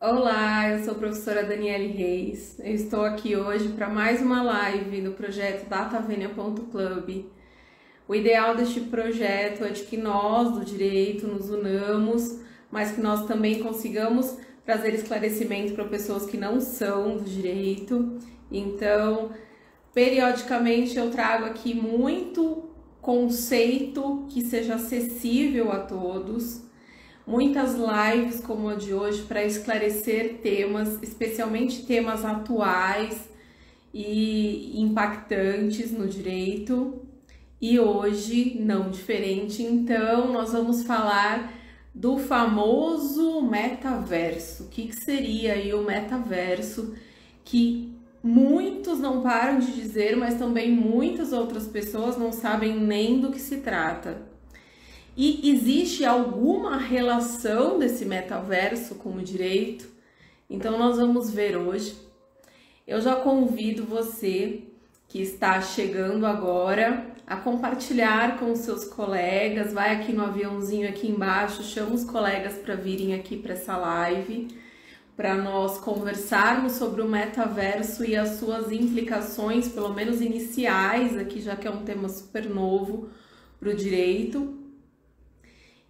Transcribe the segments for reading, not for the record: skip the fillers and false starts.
Olá, eu sou a professora Daniele Reis. Eu estou aqui hoje para mais uma live do projeto datavenia.club. O ideal deste projeto é de que nós, do direito, nos unamos, mas que nós também consigamos trazer esclarecimento para pessoas que não são do direito. Então, periodicamente eu trago aqui muito conceito que seja acessível a todos. Muitas lives como a de hoje para esclarecer temas, especialmente temas atuais e impactantes no direito. E hoje, não diferente, então nós vamos falar do famoso metaverso. O que seria aí o metaverso, que muitos não param de dizer, mas também muitas outras pessoas não sabem nem do que se trata. E existe alguma relação desse metaverso com o direito? Então nós vamos ver hoje. Eu já convido você que está chegando agora a compartilhar com os seus colegas. Vai aqui no aviãozinho aqui embaixo, chama os colegas para virem aqui para essa live, para nós conversarmos sobre o metaverso e as suas implicações, pelo menos iniciais aqui, já que é um tema super novo para o direito.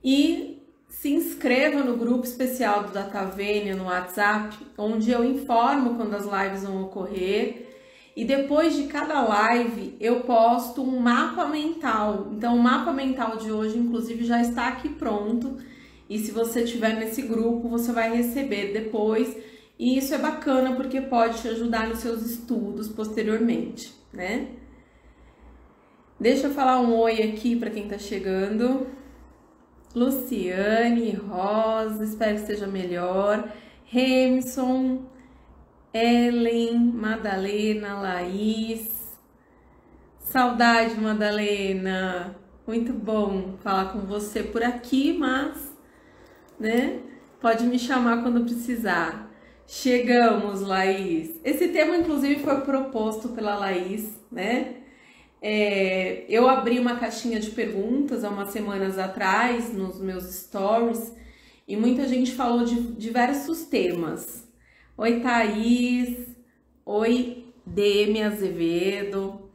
E se inscreva no grupo especial do Datavenia no WhatsApp, onde eu informo quando as lives vão ocorrer. E depois de cada live eu posto um mapa mental. Então o mapa mental de hoje, inclusive, já está aqui pronto. E se você estiver nesse grupo, você vai receber depois. E isso é bacana porque pode te ajudar nos seus estudos posteriormente, né? Deixa eu falar um oi aqui para quem está chegando. Luciane, Rosa, espero que esteja melhor. Remson, Ellen, Madalena, Laís. Saudade, Madalena. Muito bom falar com você por aqui, mas, né, pode me chamar quando precisar. Chegamos, Laís. Esse tema, inclusive, foi proposto pela Laís, né? Eu abri uma caixinha de perguntas há umas semanas atrás nos meus stories e muita gente falou de diversos temas. Oi, Thaís. Oi, Demi Azevedo.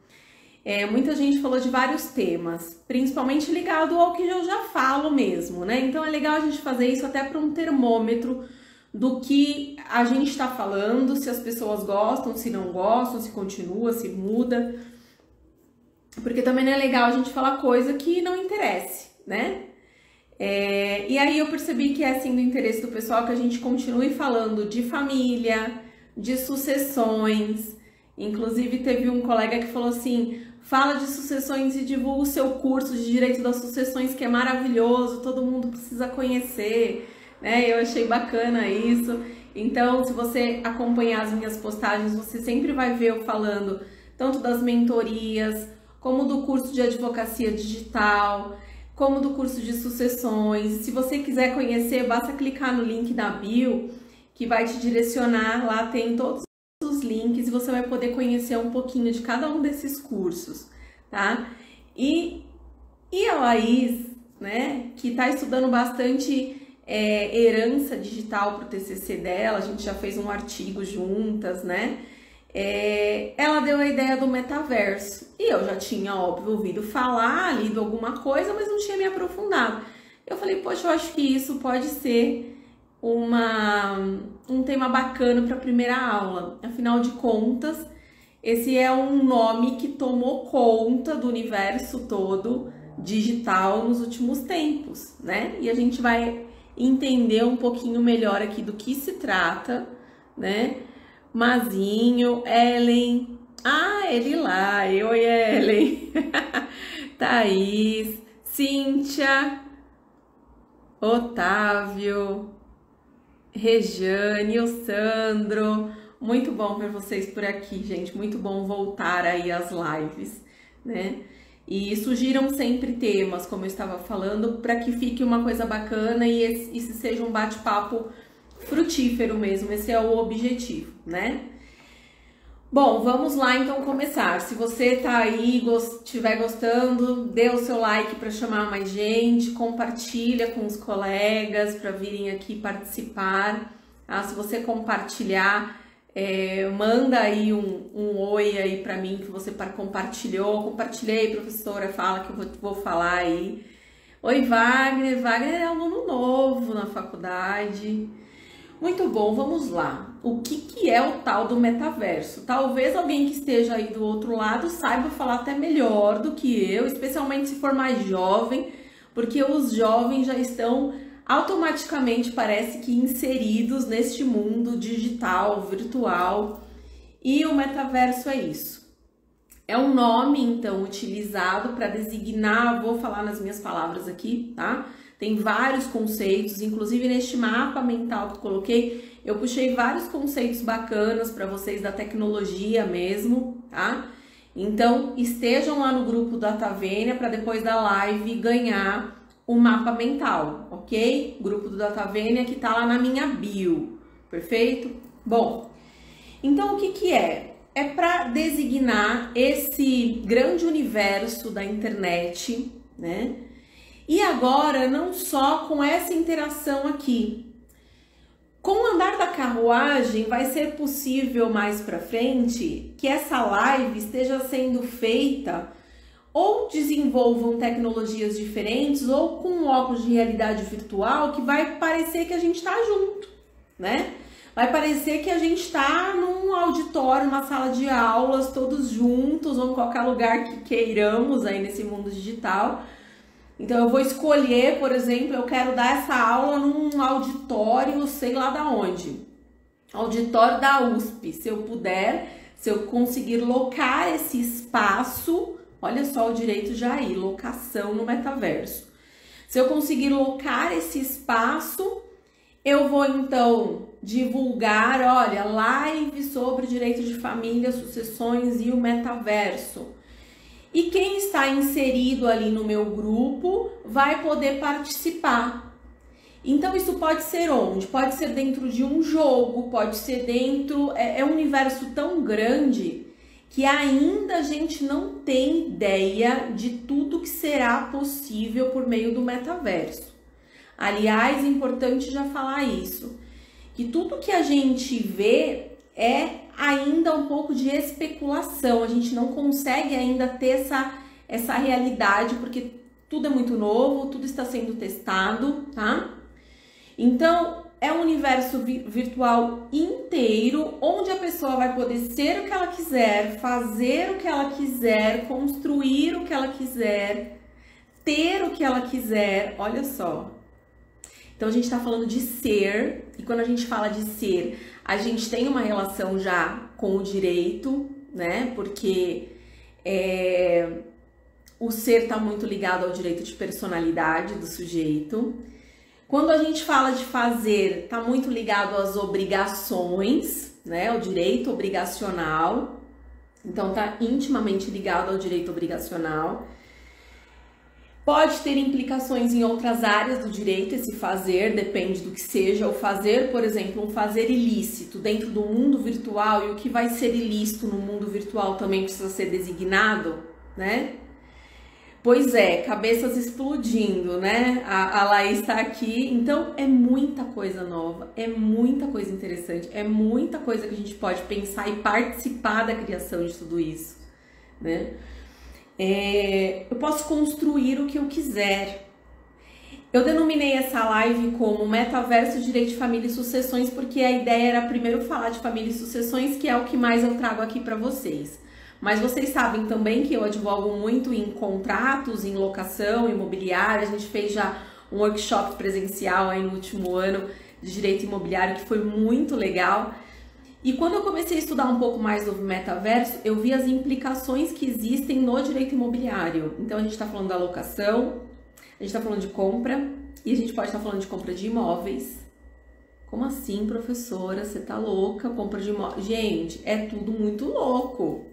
Muita gente falou de vários temas, principalmente ligado ao que eu já falo mesmo, né? Então é legal a gente fazer isso até para um termômetro do que a gente está falando, se as pessoas gostam, se não gostam, se continua, se muda. Porque também não é legal a gente falar coisa que não interesse, né? E aí eu percebi que é assim do interesse do pessoal que a gente continue falando de família, de sucessões. Inclusive teve um colega que falou assim: fala de sucessões e divulga o seu curso de direito das sucessões, que é maravilhoso, todo mundo precisa conhecer, né? Eu achei bacana isso. Então, se você acompanhar as minhas postagens, você sempre vai ver eu falando tanto das mentorias, como do curso de advocacia digital, como do curso de sucessões. Se você quiser conhecer, basta clicar no link da bio, que vai te direcionar. Lá tem todos os links e você vai poder conhecer um pouquinho de cada um desses cursos, tá? E a Laís, né, que está estudando bastante herança digital para o TCC dela, a gente já fez um artigo juntas, né? Ela deu a ideia do metaverso e eu já tinha, óbvio, ouvido falar, lido alguma coisa, mas não tinha me aprofundado. Eu falei, poxa, eu acho que isso pode ser um tema bacana para a primeira aula. Afinal de contas, esse é um nome que tomou conta do universo todo digital nos últimos tempos, né? E a gente vai entender um pouquinho melhor aqui do que se trata, né? Mazinho, Ellen, ele lá, oi Ellen, Thaís, Cíntia, Otávio, Rejane, o Sandro, muito bom ver vocês por aqui, gente, muito bom voltar aí às lives, né? E surgiram sempre temas, como eu estava falando, para que fique uma coisa bacana e esse seja um bate-papo frutífero mesmo, esse é o objetivo, né? Bom, vamos lá então começar. Se você tá aí, estiver gostando, dê o seu like para chamar mais gente, compartilha com os colegas para virem aqui participar. Se você compartilhar, manda aí um oi aí para mim que você compartilhou. Compartilhei, professora, fala que eu vou falar aí. Oi, Wagner. Wagner é aluno novo na faculdade. Muito bom, vamos lá. O que é o tal do metaverso? Talvez alguém que esteja aí do outro lado saiba falar até melhor do que eu, especialmente se for mais jovem, porque os jovens já estão automaticamente, parece que, inseridos neste mundo digital, virtual, e o metaverso é isso. É um nome, então, utilizado para designar, vou falar nas minhas palavras aqui, tá? Tem vários conceitos, inclusive neste mapa mental que eu coloquei, eu puxei vários conceitos bacanas para vocês da tecnologia mesmo, tá? Então, estejam lá no grupo da Datavênia para depois da live ganhar o mapa mental, ok? Grupo do Datavênia que tá lá na minha bio, perfeito? Bom, então o que é? É para designar esse grande universo da internet, né? E agora, não só com essa interação aqui. Com o andar da carruagem, vai ser possível mais para frente que essa live esteja sendo feita ou desenvolvam tecnologias diferentes ou com óculos de realidade virtual que vai parecer que a gente está junto, né? Vai parecer que a gente está num auditório, numa sala de aulas, todos juntos ou em qualquer lugar que queiramos aí nesse mundo digital. Então eu vou escolher, por exemplo, eu quero dar essa aula num auditório, sei lá da onde. Auditório da USP, se eu puder, se eu conseguir locar esse espaço, olha só o direito já aí, locação no metaverso. Se eu conseguir locar esse espaço, eu vou então divulgar, olha, live sobre direito de família, sucessões e o metaverso. E quem está inserido ali no meu grupo vai poder participar. Então isso pode ser onde? Pode ser dentro de um jogo, pode ser dentro... É um universo tão grande que ainda a gente não tem ideia de tudo que será possível por meio do metaverso. Aliás, é importante já falar isso, que tudo que a gente vê é ainda um pouco de especulação, a gente não consegue ainda ter essa realidade, porque tudo é muito novo, tudo está sendo testado, tá? Então, é um universo virtual inteiro, onde a pessoa vai poder ser o que ela quiser, fazer o que ela quiser, construir o que ela quiser, ter o que ela quiser, olha só. Então, a gente está falando de ser, e quando a gente fala de ser, a gente tem uma relação já com o direito, né? Porque o ser está muito ligado ao direito de personalidade do sujeito. Quando a gente fala de fazer, está muito ligado às obrigações, né? O direito obrigacional. Então, está intimamente ligado ao direito obrigacional. Pode ter implicações em outras áreas do direito, esse fazer, depende do que seja. O fazer, por exemplo, um fazer ilícito dentro do mundo virtual, e o que vai ser ilícito no mundo virtual também precisa ser designado, né? Pois é, cabeças explodindo, né? A Laís está aqui, então é muita coisa nova, é muita coisa interessante, é muita coisa que a gente pode pensar e participar da criação de tudo isso, né? Eu posso construir o que eu quiser. Eu denominei essa live como Metaverso, Direito de Família e Sucessões, porque a ideia era primeiro falar de família e sucessões, que é o que mais eu trago aqui para vocês. Mas vocês sabem também que eu advogo muito em contratos, em locação imobiliária. A gente fez já um workshop presencial aí no último ano de direito imobiliário, que foi muito legal. E quando eu comecei a estudar um pouco mais do metaverso, eu vi as implicações que existem no direito imobiliário. Então a gente está falando da locação, a gente está falando de compra, e a gente pode estar falando de compra de imóveis. Como assim, professora? Você tá louca? Compra de imóveis? Gente, é tudo muito louco,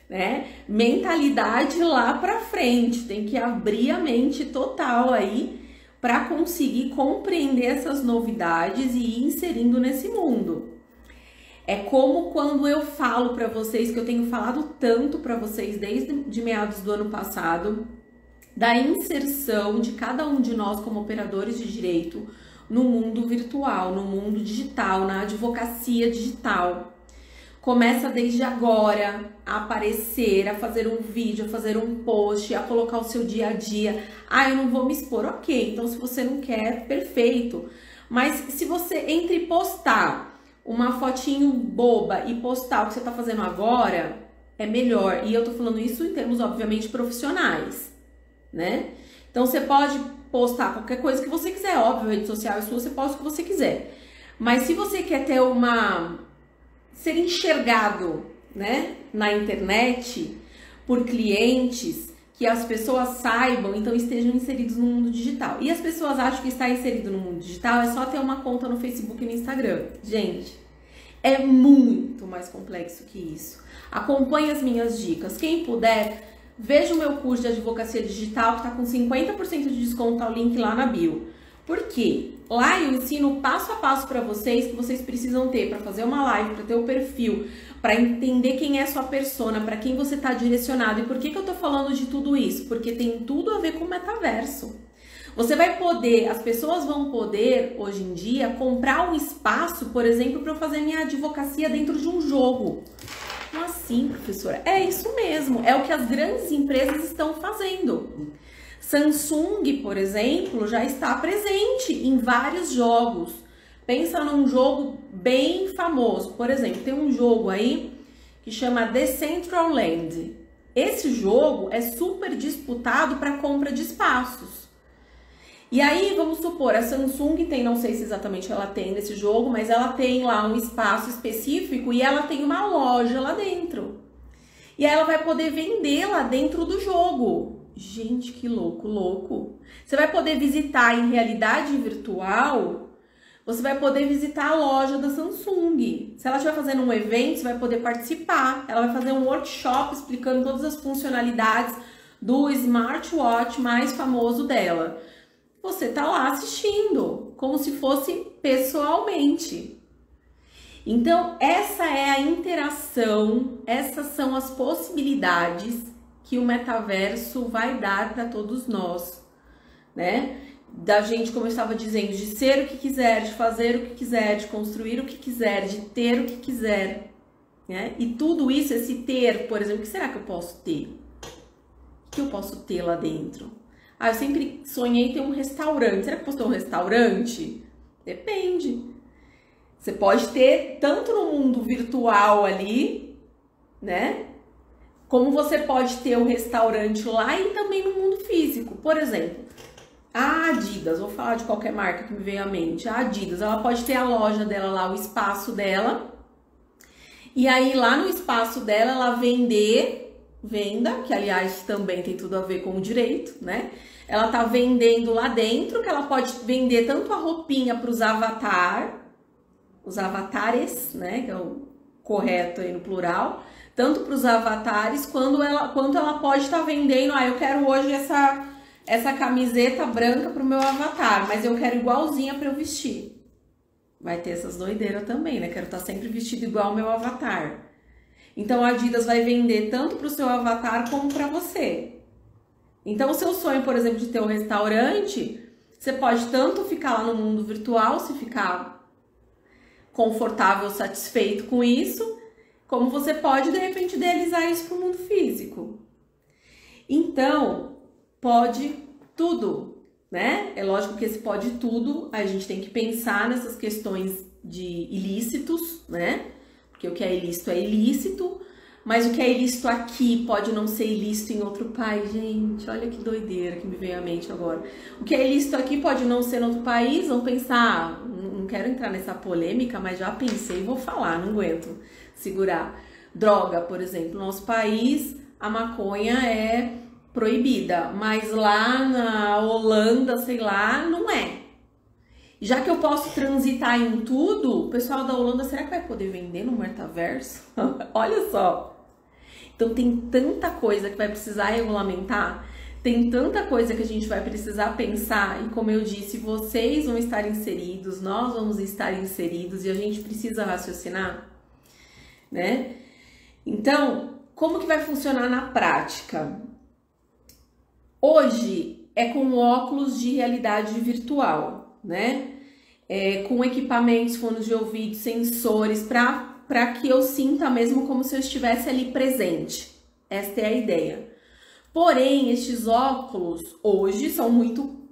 né? Mentalidade lá pra frente, tem que abrir a mente total aí para conseguir compreender essas novidades e ir inserindo nesse mundo. É como quando eu falo para vocês, que eu tenho falado tanto para vocês desde meados do ano passado, da inserção de cada um de nós como operadores de direito no mundo virtual, no mundo digital, na advocacia digital. Começa desde agora a aparecer, a fazer um vídeo, a fazer um post, a colocar o seu dia a dia. Ah, eu não vou me expor. Ok, então se você não quer, perfeito. Mas se você, entre postar uma fotinho boba e postar o que você tá fazendo agora, é melhor. E eu tô falando isso em termos, obviamente, profissionais, né? Então você pode postar qualquer coisa que você quiser, óbvio, rede social é sua, você posta o que você quiser. Mas se você quer ter ser enxergado, né, na internet por clientes, que as pessoas saibam, então estejam inseridos no mundo digital. E as pessoas acham que estar inserido no mundo digital é só ter uma conta no Facebook e no Instagram. Gente, é muito mais complexo que isso. Acompanhe as minhas dicas. Quem puder, veja o meu curso de advocacia digital que está com 50% de desconto, tá o link lá na bio. Por quê? Lá eu ensino passo a passo para vocês que vocês precisam ter para fazer uma live, para ter o perfil, para entender quem é a sua persona, para quem você está direcionado. E por que eu tô falando de tudo isso? Porque tem tudo a ver com o metaverso. Você vai poder, as pessoas vão poder, hoje em dia, comprar um espaço, por exemplo, para eu fazer minha advocacia dentro de um jogo. Como assim, professora? É isso mesmo, é o que as grandes empresas estão fazendo. Samsung, por exemplo, já está presente em vários jogos. Pensa num jogo bem famoso. Por exemplo, tem um jogo aí que chama Decentraland. Esse jogo é super disputado para compra de espaços. E aí, vamos supor, a Samsung tem, não sei se exatamente ela tem nesse jogo, mas ela tem lá um espaço específico e ela tem uma loja lá dentro. E aí ela vai poder vender lá dentro do jogo. Gente, que louco, louco. Você vai poder visitar em realidade virtual, você vai poder visitar a loja da Samsung. Se ela estiver fazendo um evento, você vai poder participar. Ela vai fazer um workshop explicando todas as funcionalidades do smartwatch mais famoso dela. Você tá lá assistindo, como se fosse pessoalmente. Então, essa é a interação, essas são as possibilidades que o metaverso vai dar para todos nós, né? Da gente, como eu estava dizendo, de ser o que quiser, de fazer o que quiser, de construir o que quiser, de ter o que quiser, né? E tudo isso, esse ter, por exemplo, o que será que eu posso ter? O que eu posso ter lá dentro? Ah, eu sempre sonhei ter um restaurante. Será que eu posso ter um restaurante? Depende. Você pode ter tanto no mundo virtual ali, né? Como você pode ter o restaurante lá e também no mundo físico. Por exemplo, a Adidas, vou falar de qualquer marca que me veio à mente. A Adidas, ela pode ter a loja dela lá, o espaço dela. E aí lá no espaço dela, ela venda, que aliás também tem tudo a ver com o direito, né? Ela tá vendendo lá dentro, que ela pode vender tanto a roupinha para os avatares, né? Que é o correto aí no plural, tanto para os avatares, quanto ela pode estar vendendo, eu quero hoje essa camiseta branca para o meu avatar, mas eu quero igualzinha para eu vestir. Vai ter essas doideiras também, né? Quero estar sempre vestido igual ao meu avatar. Então, a Adidas vai vender tanto para o seu avatar como para você. Então, o seu sonho, por exemplo, de ter um restaurante, você pode tanto ficar lá no mundo virtual, se ficar confortável, satisfeito com isso, como você pode, de repente, idealizar isso para o mundo físico. Então, pode tudo, né? É lógico que esse pode tudo, a gente tem que pensar nessas questões de ilícitos, né? Porque o que é ilícito, mas o que é ilícito aqui pode não ser ilícito em outro país. Gente, olha que doideira que me veio à mente agora. O que é ilícito aqui pode não ser em outro país. Vamos pensar, não quero entrar nessa polêmica, mas já pensei e vou falar, não aguento segurar. Droga, por exemplo, no nosso país a maconha é proibida, mas lá na Holanda, sei lá, não é. Já que eu posso transitar em tudo, o pessoal da Holanda, será que vai poder vender no metaverso? Olha só. Então tem tanta coisa que vai precisar regulamentar, tem tanta coisa que a gente vai precisar pensar, e como eu disse, vocês vão estar inseridos, nós vamos estar inseridos, e a gente precisa raciocinar, né? Então, como que vai funcionar na prática? Hoje é com óculos de realidade virtual, né? com equipamentos, fones de ouvido, sensores, para que eu sinta mesmo como se eu estivesse ali presente. Esta é a ideia. Porém, estes óculos hoje são muito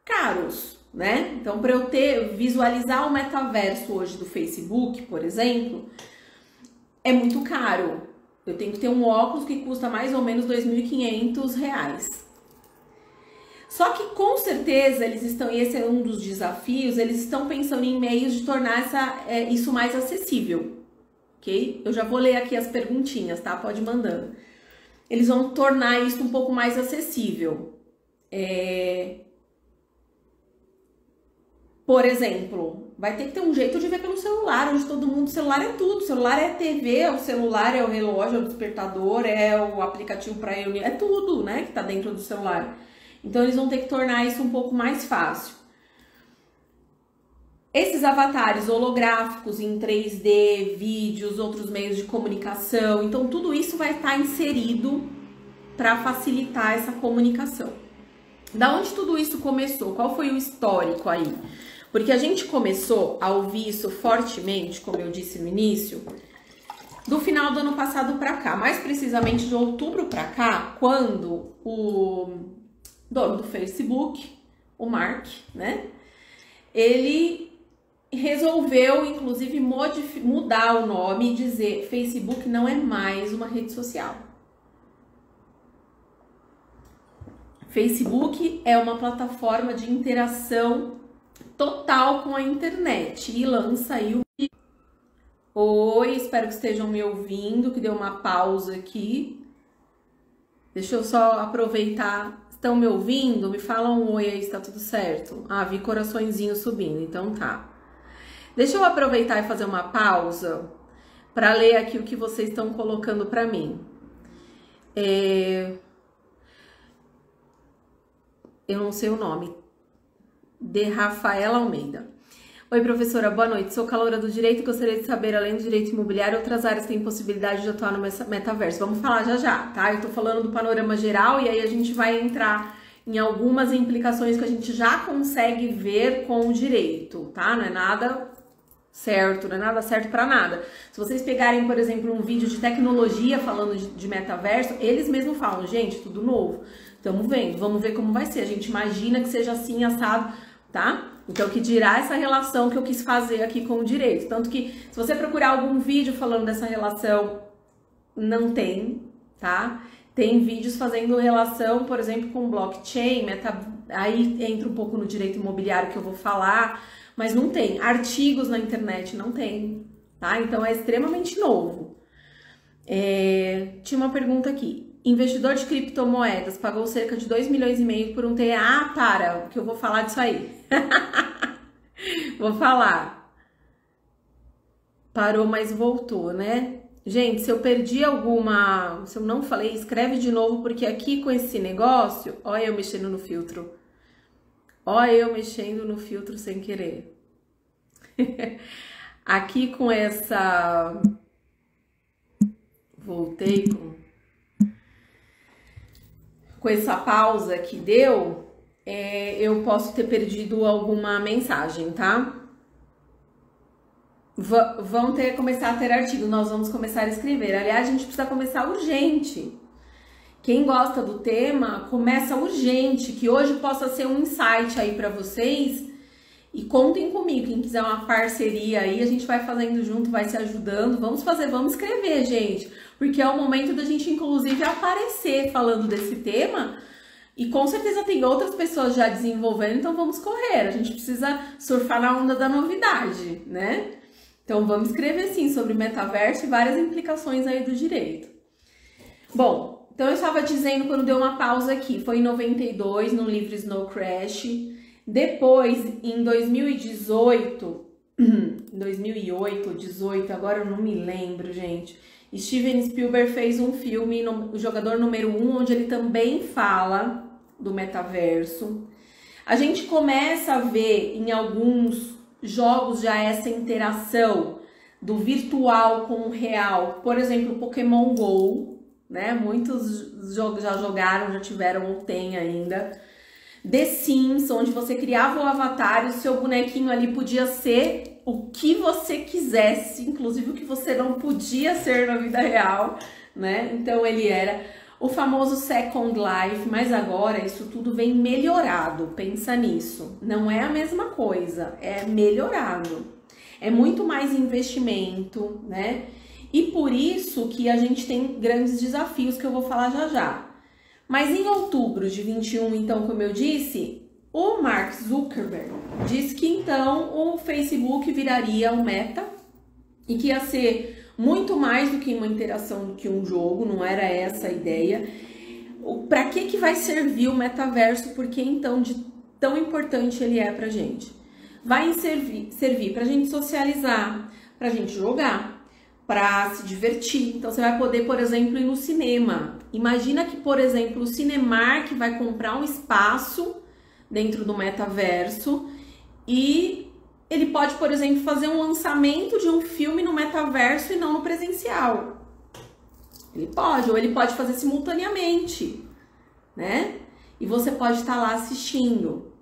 caros, né? Então, para eu visualizar o metaverso hoje do Facebook, por exemplo, é muito caro. Eu tenho que ter um óculos que custa mais ou menos R$2.500. Só que com certeza eles estão, e esse é um dos desafios, eles estão pensando em meios de tornar isso mais acessível, ok? Eu já vou ler aqui as perguntinhas, tá? Pode ir mandando. Eles vão tornar isso um pouco mais acessível. Por exemplo, vai ter que ter um jeito de ver pelo celular, onde todo mundo, celular é tudo. Celular é TV, o celular é o relógio, é o despertador, é o aplicativo para reunião, é tudo, né, que tá dentro do celular. Então, eles vão ter que tornar isso um pouco mais fácil. Esses avatares holográficos em 3D, vídeos, outros meios de comunicação, então tudo isso vai estar inserido para facilitar essa comunicação. Da onde tudo isso começou? Qual foi o histórico aí? Porque a gente começou a ouvir isso fortemente, como eu disse no início, do final do ano passado para cá, mais precisamente de outubro para cá, quando o dono do Facebook, o Mark, né, ele resolveu, inclusive, mudar o nome e dizer: Facebook não é mais uma rede social. Facebook é uma plataforma de interação total com a internet. E lança aí o... Oi, espero que estejam me ouvindo, que deu uma pausa aqui. Deixa eu só aproveitar. Estão me ouvindo? Me falam um oi aí, está tudo certo? Ah, vi coraçõezinho subindo, então tá. Deixa eu aproveitar e fazer uma pausa para ler aqui o que vocês estão colocando para mim. Eu não sei o nome. De Rafaela Almeida. Oi, professora, boa noite. Sou caloura do direito e gostaria de saber, além do direito imobiliário, outras áreas têm possibilidade de atuar no metaverso. Vamos falar já já, tá? Eu tô falando do panorama geral e aí a gente vai entrar em algumas implicações que a gente já consegue ver com o direito, tá? Não é nada certo, não é nada certo para nada. Se vocês pegarem, por exemplo, um vídeo de tecnologia falando de metaverso, eles mesmos falam: gente, tudo novo. Estamos vendo, vamos ver como vai ser. A gente imagina que seja assim, assado, tá? Então, que dirá essa relação que eu quis fazer aqui com o direito. Tanto que, se você procurar algum vídeo falando dessa relação, não tem, tá? Tem vídeos fazendo relação, por exemplo, com blockchain, aí entra um pouco no direito imobiliário que eu vou falar, mas não tem. Artigos na internet não tem, tá? Então, é extremamente novo. Tinha uma pergunta aqui. Investidor de criptomoedas pagou cerca de 2,5 milhões por um TEA. Ah, para, que eu vou falar disso aí. Vou falar. Parou, mas voltou, né? Gente, se eu perdi alguma... Se eu não falei, escreve de novo, porque aqui com esse negócio... Olha eu mexendo no filtro. Olha eu mexendo no filtro sem querer. Aqui com essa... Voltei com essa pausa que deu, eu posso ter perdido alguma mensagem, tá? Vão começar a ter artigo, nós vamos começar a escrever. Aliás, a gente precisa começar urgente. Quem gosta do tema, começa urgente, que hoje possa ser um insight aí para vocês. E contem comigo, quem quiser uma parceria aí, a gente vai fazendo junto, vai se ajudando. Vamos escrever, gente. Porque é o momento da gente, inclusive, aparecer falando desse tema. E com certeza tem outras pessoas já desenvolvendo, então vamos correr. A gente precisa surfar na onda da novidade, né? Então vamos escrever sim sobre metaverso e várias implicações aí do direito. Bom, então eu estava dizendo quando deu uma pausa aqui, foi em 92, no livro Snow Crash. Depois, em 2018, 2008 ou 2018, agora eu não me lembro, gente. Steven Spielberg fez um filme, O Jogador Número 1, onde ele também fala do metaverso. A gente começa a ver em alguns jogos já essa interação do virtual com o real. Por exemplo, Pokémon GO, né? Muitos já jogaram, já tiveram ou tem ainda. The Sims, onde você criava o avatar e o seu bonequinho ali podia ser o que você quisesse, inclusive o que você não podia ser na vida real, né? Então ele era o famoso Second Life, mas agora isso tudo vem melhorado, pensa nisso. Não é a mesma coisa, é melhorado. É muito mais investimento, né? E por isso que a gente tem grandes desafios que eu vou falar já já. Mas em outubro de 21, então, como eu disse, o Mark Zuckerberg disse que então o Facebook viraria um Meta e que ia ser muito mais do que uma interação, do que um jogo, não era essa a ideia. Para que vai servir o metaverso? Por que então de tão importante ele é pra gente? Vai servir pra gente socializar, pra gente jogar, pra se divertir. Então você vai poder, por exemplo, ir no cinema. Imagina que, por exemplo, o Cinemark vai comprar um espaço dentro do metaverso e ele pode, por exemplo, fazer um lançamento de um filme no metaverso e não no presencial. Ele pode, ou ele pode fazer simultaneamente, né? E você pode estar lá assistindo.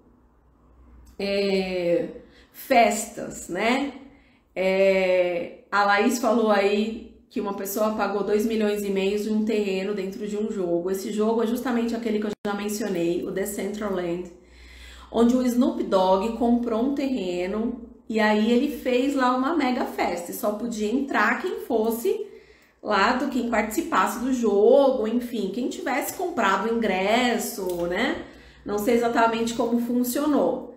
Festas, né? A Laís falou aí que uma pessoa pagou 2,5 milhões de um terreno dentro de um jogo. Esse jogo é justamente aquele que eu já mencionei, o Decentraland, onde o Snoop Dogg comprou um terreno e aí ele fez lá uma mega festa. E só podia entrar quem fosse lá, quem participasse do jogo, enfim, quem tivesse comprado o ingresso, né? Não sei exatamente como funcionou.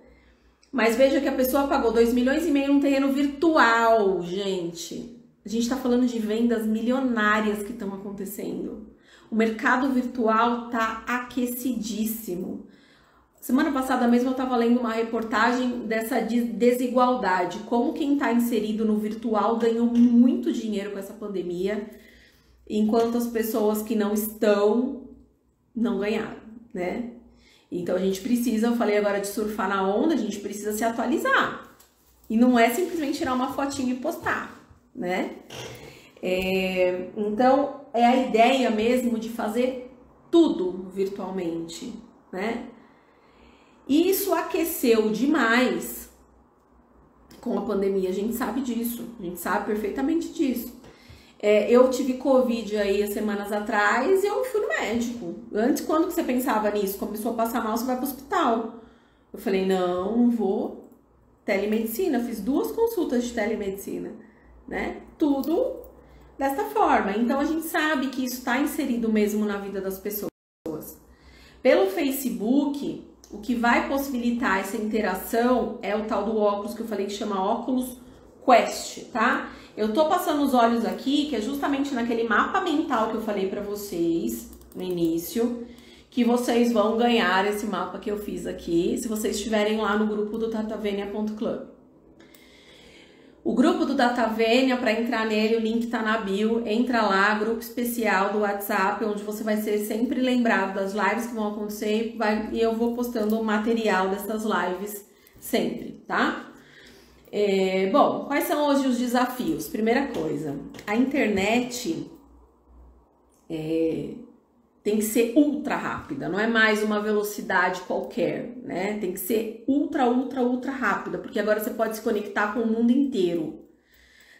Mas veja que a pessoa pagou 2,5 milhões num terreno virtual, gente. A gente tá falando de vendas milionárias que estão acontecendo. O mercado virtual tá aquecidíssimo. Semana passada mesmo eu estava lendo uma reportagem dessa desigualdade, como quem está inserido no virtual ganhou muito dinheiro com essa pandemia, enquanto as pessoas que não estão não ganharam, né? Então a gente precisa, eu falei agora de surfar na onda, a gente precisa se atualizar. E não é simplesmente tirar uma fotinha e postar, né? Então é a ideia mesmo de fazer tudo virtualmente, né? E isso aqueceu demais com a pandemia, a gente sabe disso, a gente sabe perfeitamente disso. Eu tive Covid aí há semanas atrás e eu fui no médico. Antes, quando você pensava nisso? Começou a passar mal, você vai para o hospital. Eu falei, não vou. Telemedicina, fiz 2 consultas de telemedicina, né? Tudo desta forma. Então, a gente sabe que isso está inserido mesmo na vida das pessoas. Pelo Facebook, o que vai possibilitar essa interação é o tal do óculos que eu falei que chama óculos Quest, tá? Eu tô passando os olhos aqui, que é justamente naquele mapa mental que eu falei pra vocês no início, que vocês vão ganhar esse mapa que eu fiz aqui, se vocês estiverem lá no grupo do datavenia.club. O grupo do Datavenia, para entrar nele, o link tá na bio, entra lá, grupo especial do WhatsApp, onde você vai ser sempre lembrado das lives que vão acontecer e eu vou postando o material dessas lives sempre, tá? Bom, quais são hoje os desafios? Primeira coisa, a internet tem que ser ultra rápida, não é mais uma velocidade qualquer, né? Tem que ser ultra rápida, porque agora você pode se conectar com o mundo inteiro.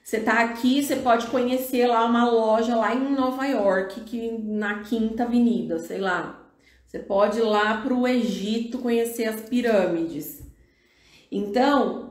Você tá aqui, você pode conhecer lá uma loja lá em Nova York, na Quinta Avenida, sei lá. Você pode ir lá para o Egito conhecer as pirâmides. Então,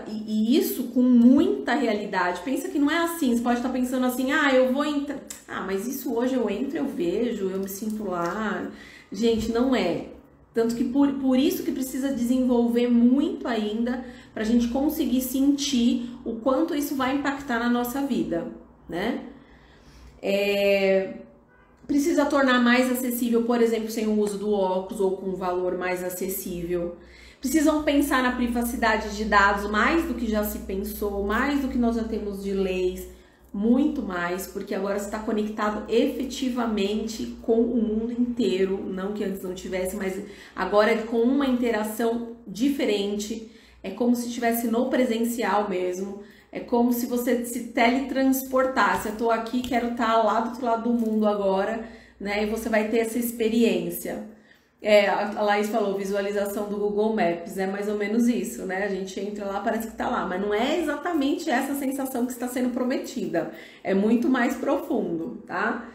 e isso com muita realidade. Pensa que não é assim, você pode estar pensando assim, eu vou entrar, mas isso hoje eu entro, eu vejo, eu me sinto lá. Gente, não é. Tanto que por isso que precisa desenvolver muito ainda para a gente conseguir sentir o quanto isso vai impactar na nossa vida, né? Precisa tornar mais acessível, por exemplo, sem o uso do óculos ou com um valor mais acessível. Precisam pensar na privacidade de dados mais do que já se pensou, mais do que nós já temos de leis, muito mais, porque agora você está conectado efetivamente com o mundo inteiro, não que antes não tivesse, mas agora é com uma interação diferente, é como se estivesse no presencial mesmo, é como se você se teletransportasse. Eu estou aqui, quero estar lá do outro lado do mundo agora, né? E você vai ter essa experiência. A Laís falou, visualização do Google Maps, é mais ou menos isso, né? A gente entra lá, parece que tá lá, mas não é exatamente essa sensação que está sendo prometida, é muito mais profundo, tá?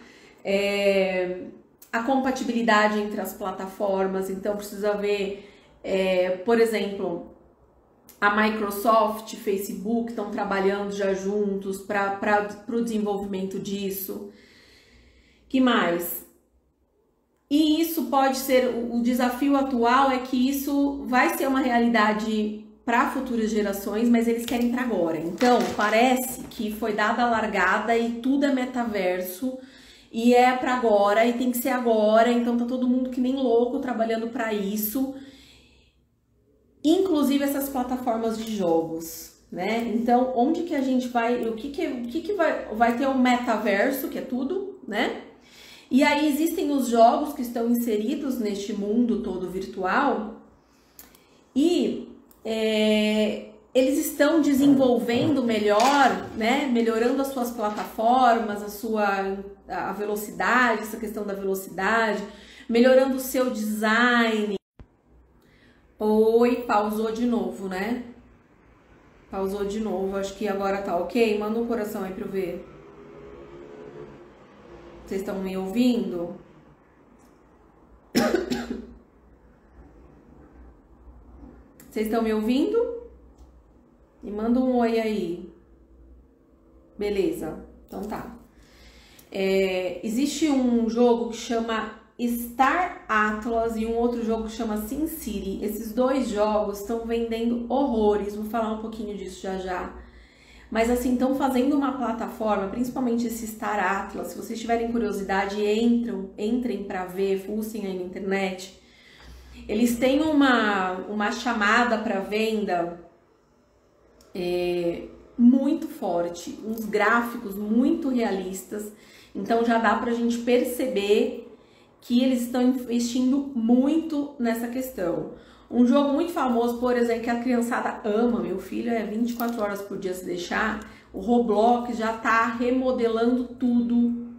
A compatibilidade entre as plataformas, então precisa ver, por exemplo, a Microsoft, Facebook estão trabalhando já juntos para o desenvolvimento disso. Que mais? E isso pode ser, o desafio atual é que isso vai ser uma realidade para futuras gerações, mas eles querem para agora. Então, parece que foi dada a largada e tudo é metaverso e é para agora e tem que ser agora, então tá todo mundo que nem louco trabalhando para isso. Inclusive essas plataformas de jogos, né? Então, onde que a gente vai, o que vai ter o metaverso, que é tudo, né? E aí existem os jogos que estão inseridos neste mundo todo virtual e eles estão desenvolvendo melhor, né? Melhorando as suas plataformas, a velocidade, essa questão da velocidade, melhorando o seu design. Oi, pausou de novo, né? Pausou de novo, acho que agora tá ok. Manda um coração aí pra eu ver. Vocês estão me ouvindo? Vocês estão me ouvindo? Me manda um oi aí. Beleza, então tá. Existe um jogo que chama Star Atlas e um outro jogo que chama SimCity. Esses dois jogos estão vendendo horrores. Vou falar um pouquinho disso já já. Mas assim, estão fazendo uma plataforma, principalmente esse Star Atlas. Se vocês tiverem curiosidade, entrem para ver, fuçem aí na internet. Eles têm uma chamada para venda muito forte, uns gráficos muito realistas. Então já dá para a gente perceber que eles estão investindo muito nessa questão. Um jogo muito famoso, por exemplo, que a criançada ama, meu filho 24 horas por dia se deixar, o Roblox já tá remodelando tudo,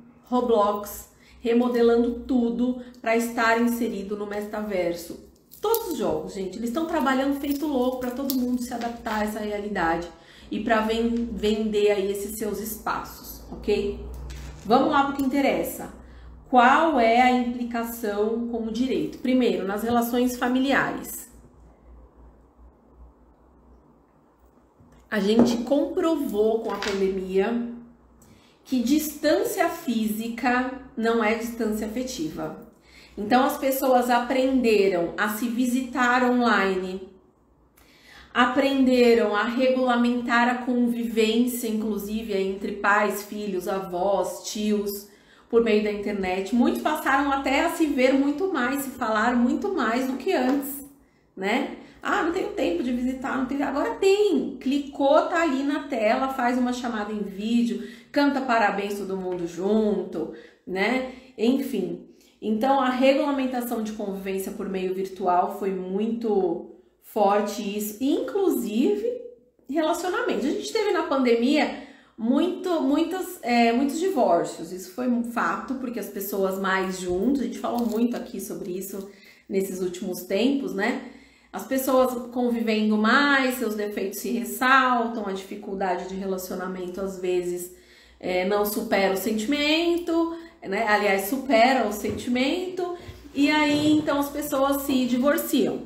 remodelando tudo para estar inserido no metaverso. Todos os jogos, gente, eles estão trabalhando feito louco para todo mundo se adaptar a essa realidade e para vender aí esses seus espaços, ok? Vamos lá para o que interessa. Qual é a implicação com o direito? Primeiro, nas relações familiares. A gente comprovou com a pandemia que distância física não é distância afetiva. Então, as pessoas aprenderam a se visitar online, aprenderam a regulamentar a convivência, inclusive, entre pais, filhos, avós, tios, por meio da internet. Muitos passaram até a se ver muito mais, se falar muito mais do que antes, né? Ah, não tenho tempo de visitar, não tenho... Agora tem, clicou, tá ali na tela, faz uma chamada em vídeo, canta parabéns todo mundo junto, né? Enfim, então a regulamentação de convivência por meio virtual foi muito forte isso, inclusive relacionamentos. A gente teve na pandemia muitos divórcios, isso foi um fato, porque as pessoas mais juntas, a gente falou muito aqui sobre isso nesses últimos tempos, né? As pessoas convivendo mais, seus defeitos se ressaltam, a dificuldade de relacionamento às vezes não supera o sentimento, né? Aliás, supera o sentimento, e aí então as pessoas se divorciam.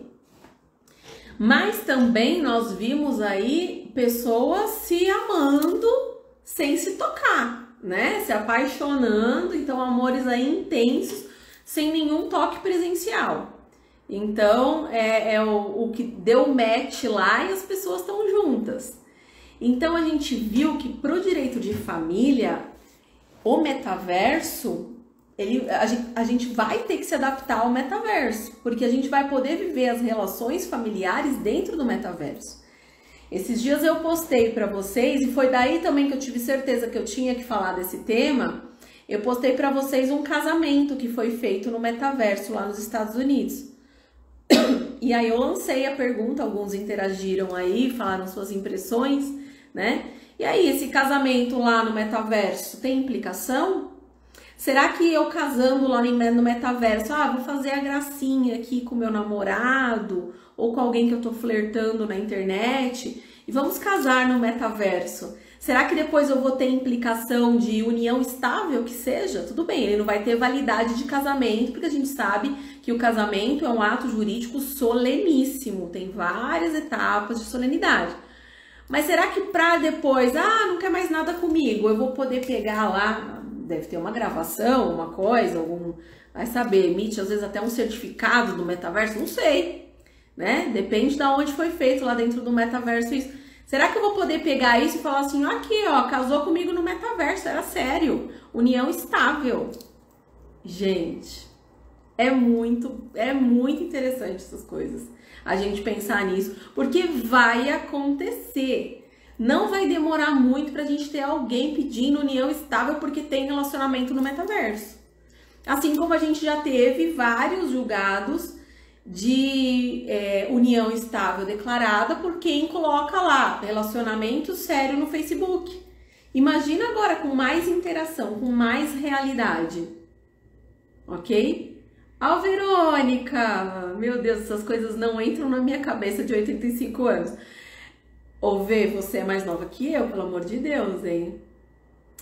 Mas também nós vimos aí pessoas se amando sem se tocar, né? Se apaixonando, então amores aí intensos, sem nenhum toque presencial. Então, o que deu match lá e as pessoas estão juntas. Então, a gente viu que para o direito de família, o metaverso, a gente vai ter que se adaptar ao metaverso, porque a gente vai poder viver as relações familiares dentro do metaverso. Esses dias eu postei para vocês, e foi daí também que eu tive certeza que eu tinha que falar desse tema. Eu postei para vocês um casamento que foi feito no metaverso lá nos Estados Unidos. E aí eu lancei a pergunta, alguns interagiram aí, falaram suas impressões, né? E aí, esse casamento lá no metaverso tem implicação? Será que eu casando lá no metaverso, vou fazer a gracinha aqui com meu namorado ou com alguém que eu tô flertando na internet e vamos casar no metaverso? Será que depois eu vou ter implicação de união estável que seja? Tudo bem, ele não vai ter validade de casamento, porque a gente sabe que o casamento é um ato jurídico soleníssimo, tem várias etapas de solenidade. Mas será que pra depois, não quer mais nada comigo, eu vou poder pegar lá, deve ter uma gravação, uma coisa, vai saber, emite às vezes até um certificado do metaverso, não sei, né? Depende de onde foi feito lá dentro do metaverso isso. Será que eu vou poder pegar isso e falar assim, aqui ó, casou comigo no metaverso, era sério, união estável. Gente, é muito interessante essas coisas, a gente pensar nisso, porque vai acontecer. Não vai demorar muito pra gente ter alguém pedindo união estável porque tem relacionamento no metaverso. Assim como a gente já teve vários julgados de união estável declarada por quem coloca lá relacionamento sério no Facebook. Imagina agora com mais interação, com mais realidade, ok? Verônica, meu Deus, essas coisas não entram na minha cabeça de 85 anos. Você é mais nova que eu, pelo amor de Deus, hein?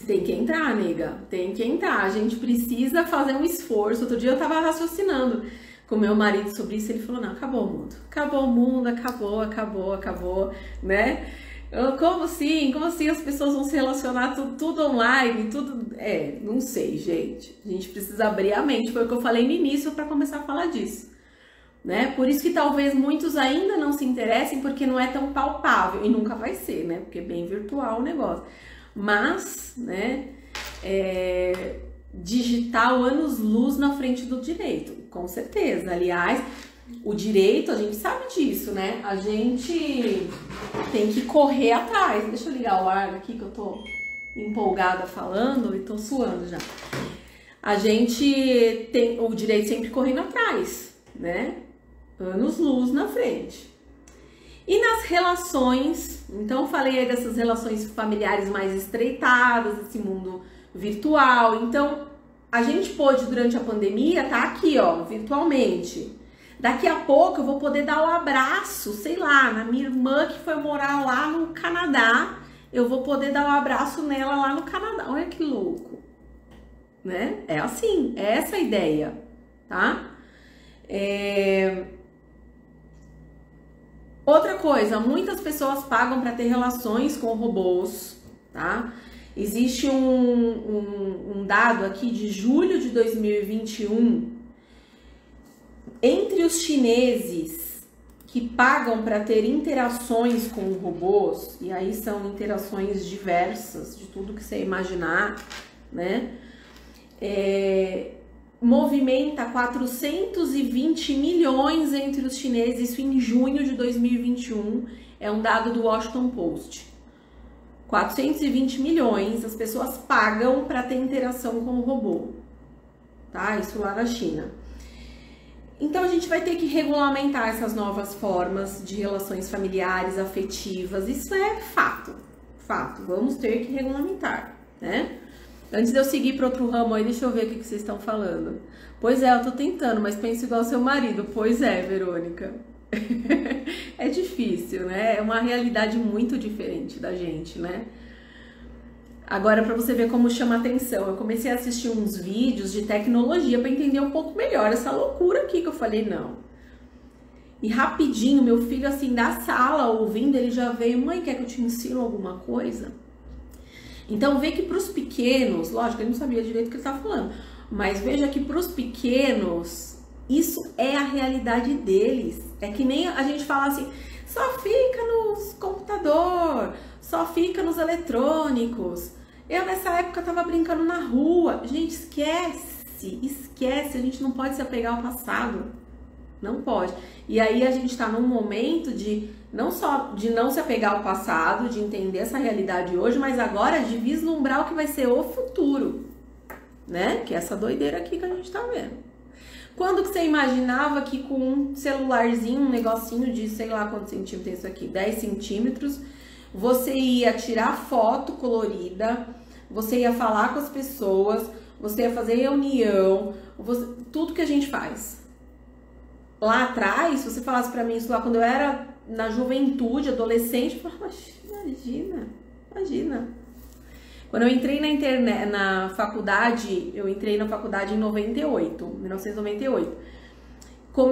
Tem que entrar, nega, tem que entrar. A gente precisa fazer um esforço. Outro dia eu tava raciocinando com meu marido sobre isso, ele falou, não, acabou o mundo. Acabou o mundo, acabou, né? Como assim? Como assim as pessoas vão se relacionar tudo online, tudo... não sei, gente. A gente precisa abrir a mente, foi o que eu falei no início para começar a falar disso. Né? Por isso que talvez muitos ainda não se interessem, porque não é tão palpável, e nunca vai ser, né? Porque é bem virtual o negócio. Mas, né, digital anos-luz na frente do direito, com certeza. Aliás, o direito, a gente sabe disso, né? A gente tem que correr atrás. Deixa eu ligar o ar aqui, que eu tô empolgada falando e tô suando já. A gente tem o direito sempre correndo atrás, né? Anos-luz na frente. E nas relações, então falei aí dessas relações familiares mais estreitadas, esse mundo virtual. Então, a gente pôde, durante a pandemia, tá aqui, ó, virtualmente. Daqui a pouco eu vou poder dar um abraço, sei lá, na minha irmã que foi morar lá no Canadá, eu vou poder dar um abraço nela lá no Canadá. Olha que louco, né? É assim, é essa a ideia, tá? Outra coisa, muitas pessoas pagam para ter relações com robôs, tá? Existe um dado aqui de julho de 2021, entre os chineses que pagam para ter interações com robôs, e aí são interações diversas, de tudo que você imaginar, né? Movimenta 420 milhões entre os chineses, isso em junho de 2021, é um dado do Washington Post. 420 milhões as pessoas pagam para ter interação com o robô, tá? Isso lá na China. Então a gente vai ter que regulamentar essas novas formas de relações familiares, afetivas, isso é fato, vamos ter que regulamentar, né? Antes de eu seguir para outro ramo aí, deixa eu ver o que vocês estão falando. Pois é, eu tô tentando, mas penso igual seu marido. Pois é, Verônica. É difícil, né? É uma realidade muito diferente da gente, né? Agora, para você ver como chama atenção, eu comecei a assistir uns vídeos de tecnologia para entender um pouco melhor essa loucura aqui que eu falei, não. E rapidinho, meu filho, assim, da sala, ouvindo, ele já veio, mãe, quer que eu te ensino alguma coisa? Então, vê que para os pequenos, lógico, ele não sabia direito o que ele estava falando, mas veja que para os pequenos, isso é a realidade deles. É que nem a gente fala assim, só fica nos computador, só fica nos eletrônicos. Eu, nessa época, estava brincando na rua. Gente, esquece, a gente não pode se apegar ao passado. Não pode. E aí a gente está num momento de não só de não se apegar ao passado, de entender essa realidade hoje, mas agora de vislumbrar o que vai ser o futuro, né? Que é essa doideira aqui que a gente tá vendo. Quando que você imaginava que com um celularzinho, um negocinho de sei lá quantos centímetros é isso aqui, 10 centímetros, você ia tirar foto colorida, você ia falar com as pessoas, você ia fazer reunião, tudo que a gente faz. Lá atrás, se você falasse pra mim isso lá quando eu era na juventude, adolescente, eu falava, imagina. Quando eu entrei na internet, na faculdade, eu entrei na faculdade em 1998.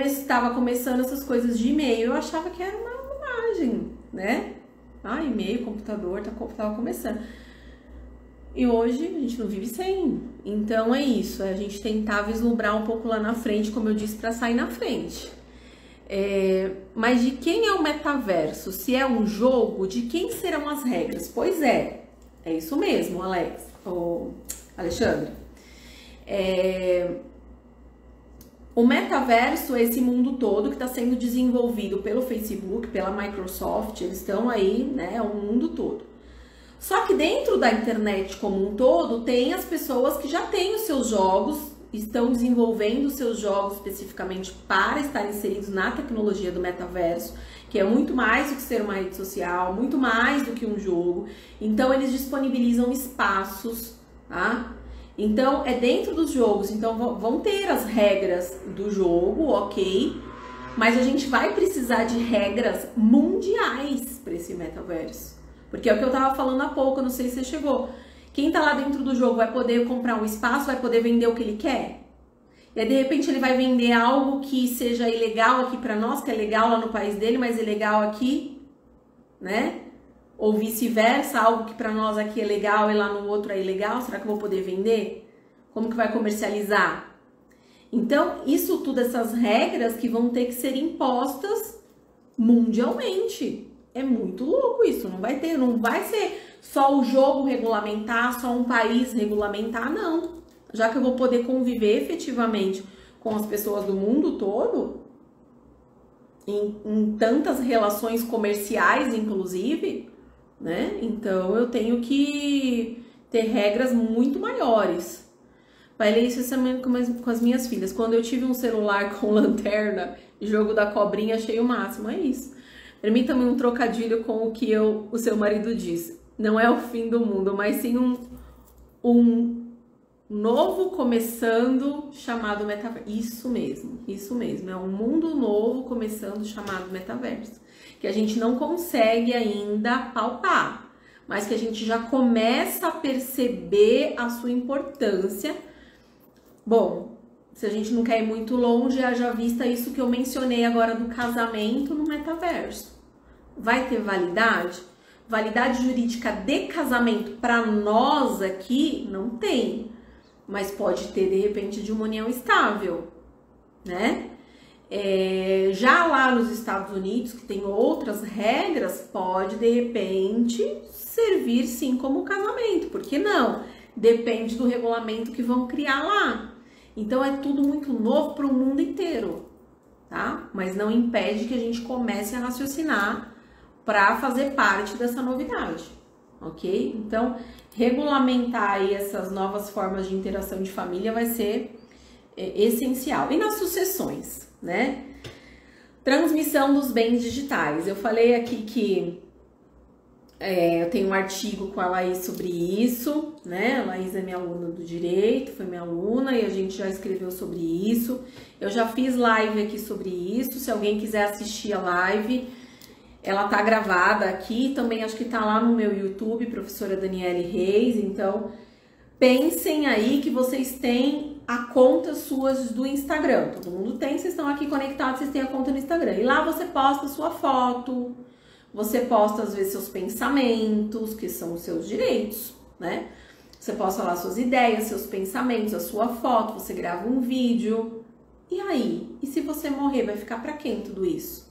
Estava começando essas coisas de e-mail, eu achava que era uma bobagem, né? E-mail, computador, tava começando. E hoje a gente não vive sem. Então é isso, a gente tentar vislumbrar um pouco lá na frente, como eu disse, para sair na frente. Mas de quem é o metaverso? Se é um jogo, de quem serão as regras? Pois é isso mesmo, Alexandre. O metaverso é esse mundo todo que está sendo desenvolvido pelo Facebook, pela Microsoft, eles estão aí, né, o mundo todo. Só que dentro da internet como um todo, tem as pessoas que já têm os seus jogos, estão desenvolvendo os seus jogos especificamente para estar inseridos na tecnologia do metaverso, que é muito mais do que ser uma rede social, muito mais do que um jogo. Então, eles disponibilizam espaços, tá? Então, é dentro dos jogos, então vão ter as regras do jogo, ok? Mas a gente vai precisar de regras mundiais para esse metaverso. Porque é o que eu tava falando há pouco, não sei se você chegou. Quem tá lá dentro do jogo vai poder comprar um espaço, vai poder vender o que ele quer? E aí, de repente, ele vai vender algo que seja ilegal aqui para nós, que é legal lá no país dele, mas ilegal aqui, né? Ou vice-versa, algo que para nós aqui é legal e lá no outro é ilegal, será que eu vou poder vender? Como que vai comercializar? Então, isso tudo, essas regras que vão ter que ser impostas mundialmente. É muito louco isso, não vai ser só o jogo regulamentar, só um país regulamentar, não. Já que eu vou poder conviver efetivamente com as pessoas do mundo todo, em tantas relações comerciais, inclusive, né? Então eu tenho que ter regras muito maiores. Falei isso com as minhas filhas. Quando eu tive um celular com lanterna, jogo da cobrinha, achei o máximo. É isso. Permita-me um trocadilho com o que o seu marido disse. Não é o fim do mundo, mas sim um novo começando chamado metaverso. Isso mesmo. É um mundo novo começando chamado metaverso. Que a gente não consegue ainda palpar, mas que a gente já começa a perceber a sua importância. Bom, se a gente não quer ir muito longe, já vista isso que eu mencionei agora do casamento no metaverso. Vai ter validade? Validade jurídica de casamento para nós aqui não tem, mas pode ter de repente de uma união estável, né? Já lá nos Estados Unidos, que tem outras regras, pode de repente servir sim como casamento, por que não? Depende do regulamento que vão criar lá. Então é tudo muito novo para o mundo inteiro, tá? Mas não impede que a gente comece a raciocinar para fazer parte dessa novidade, ok? Então, regulamentar aí essas novas formas de interação de família vai ser essencial. E nas sucessões, né? Transmissão dos bens digitais. Eu falei aqui que eu tenho um artigo com a Laís sobre isso, né? A Laís é minha aluna do direito, foi minha aluna e a gente já escreveu sobre isso. Eu já fiz live aqui sobre isso. Se alguém quiser assistir a live, ela tá gravada aqui, também acho que tá lá no meu YouTube, professora Daniele Reis. Então, pensem aí que vocês têm a conta suas do Instagram. Todo mundo tem, vocês estão aqui conectados, vocês têm a conta no Instagram. E lá você posta sua foto, você posta às vezes seus pensamentos, que são os seus direitos, né? Você posta lá suas ideias, seus pensamentos, a sua foto, você grava um vídeo. E aí? E se você morrer, vai ficar pra quem tudo isso?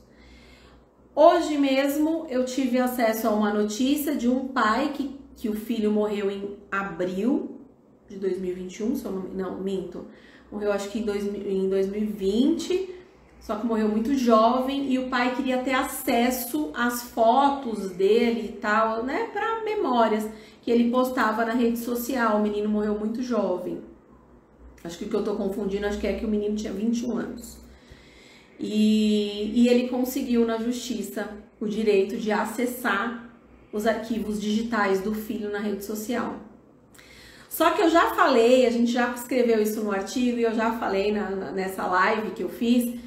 Hoje mesmo eu tive acesso a uma notícia de um pai que o filho morreu em abril de 2021, se eu não minto, morreu acho que em 2020, só que morreu muito jovem e o pai queria ter acesso às fotos dele e tal, né, para memórias que ele postava na rede social. O menino morreu muito jovem. Acho que o que eu tô confundindo, acho que é que o menino tinha 21 anos. E ele conseguiu na justiça o direito de acessar os arquivos digitais do filho na rede social. Só que eu já falei, a gente já escreveu isso no artigo e eu já falei nessa live que eu fiz,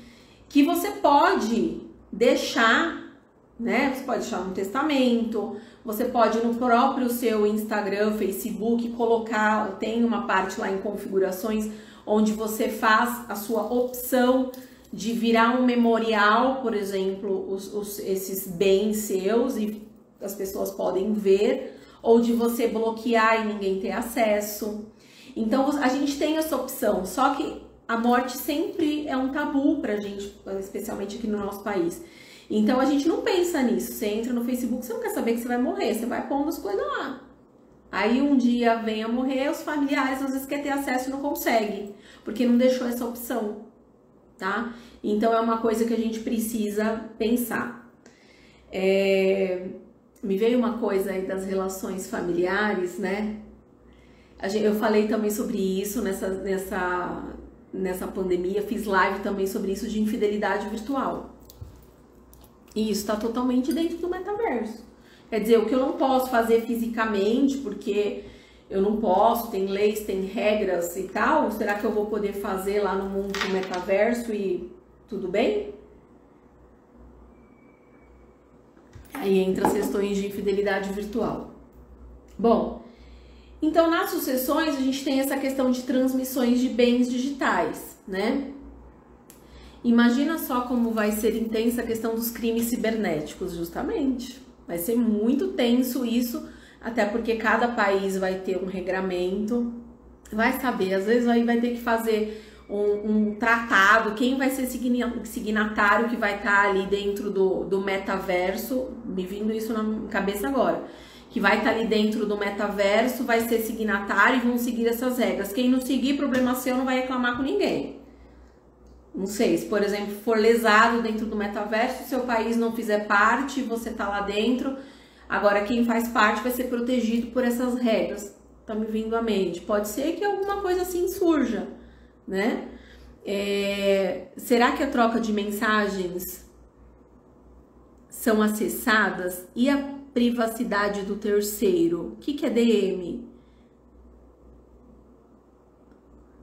que você pode deixar, né? Você pode deixar no testamento, você pode no próprio seu Instagram, Facebook, colocar, tem uma parte lá em configurações, onde você faz a sua opção de virar um memorial, por exemplo, esses bens seus e as pessoas podem ver, ou de você bloquear e ninguém ter acesso. Então a gente tem essa opção, só que a morte sempre é um tabu pra gente, especialmente aqui no nosso país. Então a gente não pensa nisso. Você entra no Facebook, você não quer saber que você vai morrer, você vai pondo as coisas lá. Aí um dia vem a morrer, os familiares às vezes querem ter acesso e não conseguem, porque não deixou essa opção, tá? Então é uma coisa que a gente precisa pensar. Me veio uma coisa aí das relações familiares, né? Eu falei também sobre isso nessa pandemia, fiz live também sobre isso de infidelidade virtual. E isso está totalmente dentro do metaverso. Quer dizer, o que eu não posso fazer fisicamente, porque eu não posso, tem leis, tem regras e tal, será que eu vou poder fazer lá no mundo do metaverso e tudo bem? Aí entra as questões de infidelidade virtual. Bom, então nas sucessões a gente tem essa questão de transmissões de bens digitais, né? Imagina só como vai ser intensa a questão dos crimes cibernéticos, justamente. Vai ser muito tenso isso, até porque cada país vai ter um regramento, vai saber, às vezes aí vai ter que fazer um tratado, quem vai ser signatário que vai estar ali dentro do metaverso, me vindo isso na cabeça agora, que vai estar ali dentro do metaverso, vai ser signatário e vão seguir essas regras. Quem não seguir, problema seu, não vai reclamar com ninguém. Não sei, se por exemplo for lesado dentro do metaverso, seu país não fizer parte, você tá lá dentro, agora quem faz parte vai ser protegido por essas regras. Tá me vindo à mente. Pode ser que alguma coisa assim surja, né? Será que a troca de mensagens são acessadas? E a privacidade do terceiro? O que é DM?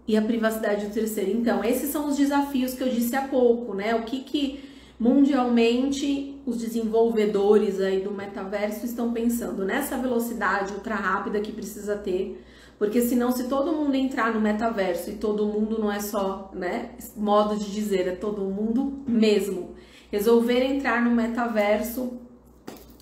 E a privacidade do terceiro. Então, esses são os desafios que eu disse há pouco, né? O que mundialmente os desenvolvedores aí do metaverso estão pensando nessa velocidade ultra rápida que precisa ter, porque senão se todo mundo entrar no metaverso, e todo mundo não é só, né, modo de dizer, é todo mundo mesmo, resolver entrar no metaverso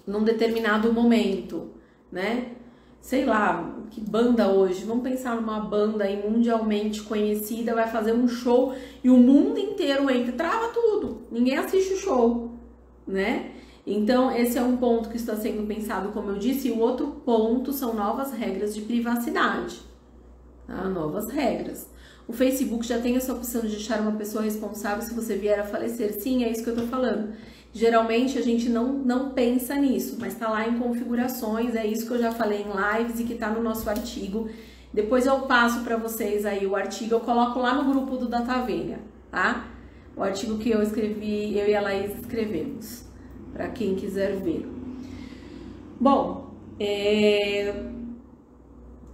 num determinado momento, né? Sei lá, que banda hoje, vamos pensar numa banda aí mundialmente conhecida, vai fazer um show e o mundo inteiro entra, trava tudo, ninguém assiste o show, né? Então esse é um ponto que está sendo pensado, como eu disse, e o outro ponto são novas regras de privacidade, tá? Novas regras. O Facebook já tem essa opção de deixar uma pessoa responsável se você vier a falecer, sim, é isso que eu tô falando. Geralmente a gente não pensa nisso, mas tá lá em configurações, é isso que eu já falei em lives e que tá no nosso artigo. Depois eu passo para vocês aí o artigo, eu coloco lá no grupo do Datavênia, tá? O artigo que eu escrevi, eu e a Laís escrevemos, para quem quiser ver. Bom,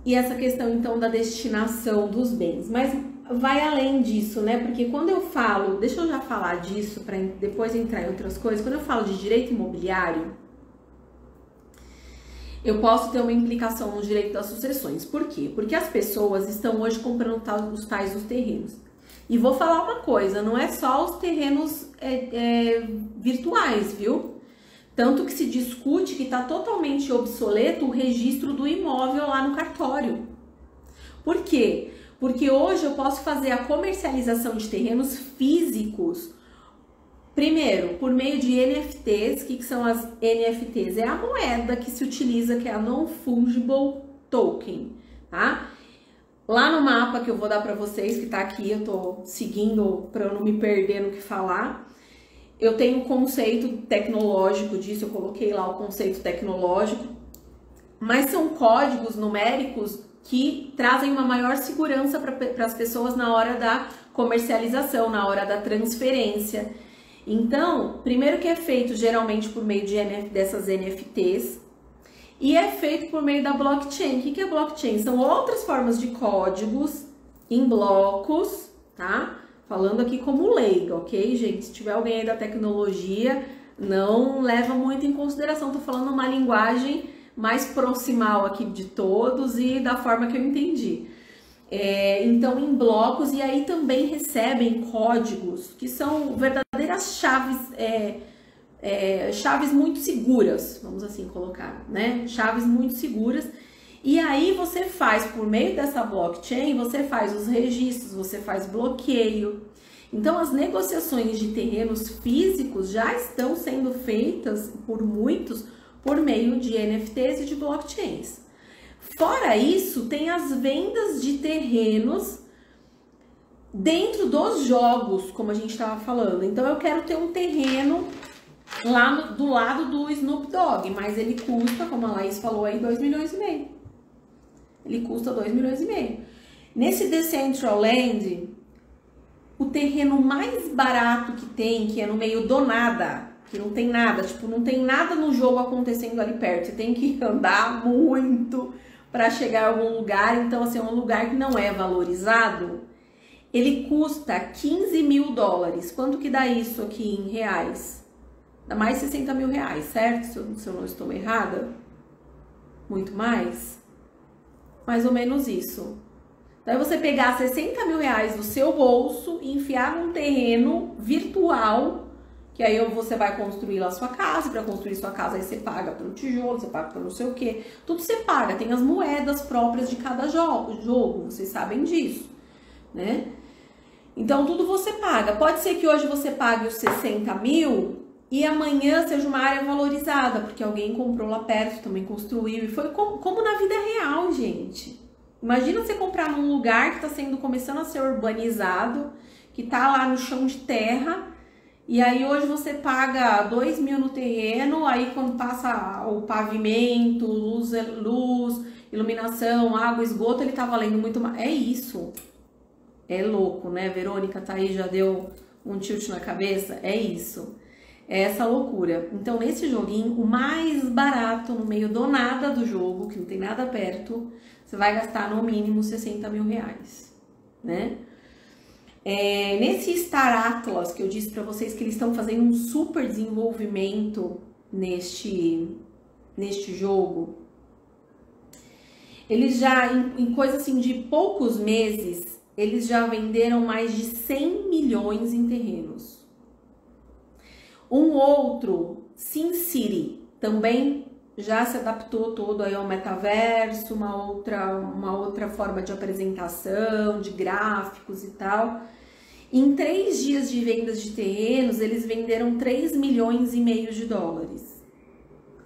e essa questão então da destinação dos bens, mas vai além disso, né? Porque quando eu falo, deixa eu já falar disso para depois entrar em outras coisas. Quando eu falo de direito imobiliário, eu posso ter uma implicação no direito das sucessões. Por quê? Porque as pessoas estão hoje comprando os tais dos terrenos. E vou falar uma coisa, não é só os terrenos virtuais, viu? Tanto que se discute que está totalmente obsoleto o registro do imóvel lá no cartório. Por quê? Porque hoje eu posso fazer a comercialização de terrenos físicos, primeiro, por meio de NFTs. O que são as NFTs? É a moeda que se utiliza, que é a Non-Fungible Token, tá? Lá no mapa que eu vou dar para vocês, que tá aqui, eu tô seguindo para eu não me perder no que falar, eu tenho um conceito tecnológico disso, eu coloquei lá o conceito tecnológico, mas são códigos numéricos que trazem uma maior segurança para as pessoas na hora da comercialização, na hora da transferência. Então, primeiro que é feito geralmente por meio dessas NFTs, e é feito por meio da blockchain. O que é blockchain? São outras formas de códigos em blocos, tá? Falando aqui como leiga, ok, gente? Se tiver alguém aí da tecnologia, não leva muito em consideração. Tô falando uma linguagem mais proximal aqui de todos e da forma que eu entendi. Então, em blocos, e aí também recebem códigos que são verdadeiras chaves, chaves muito seguras, vamos assim colocar, né? Chaves muito seguras. E aí você faz, por meio dessa blockchain, você faz os registros, você faz bloqueio. Então, as negociações de terrenos físicos já estão sendo feitas por muitos por meio de NFTs e de blockchains. Fora isso, tem as vendas de terrenos dentro dos jogos, como a gente estava falando. Então, eu quero ter um terreno lá do lado do Snoop Dogg, mas ele custa, como a Laís falou aí, 2,5 milhões. Ele custa 2,5 milhões. Nesse Decentraland, o terreno mais barato que tem, que é no meio do nada, que não tem nada, tipo, não tem nada no jogo acontecendo ali perto, você tem que andar muito para chegar a algum lugar, então assim, é um lugar que não é valorizado, ele custa 15 mil dólares. Quanto que dá isso aqui em reais? Dá mais 60 mil reais, certo? Se eu não estou errada. Muito mais? Mais ou menos isso. Então é você pegar 60 mil reais do seu bolso e enfiar num terreno virtual, que aí você vai construir lá sua casa. Para construir sua casa aí você paga pelo tijolo, você paga pelo não sei o que, tudo você paga, tem as moedas próprias de cada jogo, vocês sabem disso, né? Então tudo você paga. Pode ser que hoje você pague os 60 mil e amanhã seja uma área valorizada, porque alguém comprou lá perto, também construiu, e foi como na vida real, gente. Imagina você comprar num lugar que está começando a ser urbanizado, que tá lá no chão de terra, e aí hoje você paga 2 mil no terreno, aí quando passa o pavimento, luz, iluminação, água, esgoto, ele tá valendo muito mais. É isso. É louco, né? Verônica tá aí, já deu um tilt na cabeça. É isso. É essa loucura. Então, nesse joguinho, o mais barato, no meio do nada do jogo, que não tem nada perto, você vai gastar no mínimo 60 mil reais, né? Nesse Star Atlas, que eu disse para vocês que eles estão fazendo um super desenvolvimento neste jogo, eles já, em coisa assim de poucos meses, eles já venderam mais de 100 milhões em terrenos. Um outro, SimCity, também já se adaptou todo aí ao metaverso, uma outra forma de apresentação, de gráficos e tal. Em 3 dias de vendas de terrenos, eles venderam 3,5 milhões de dólares.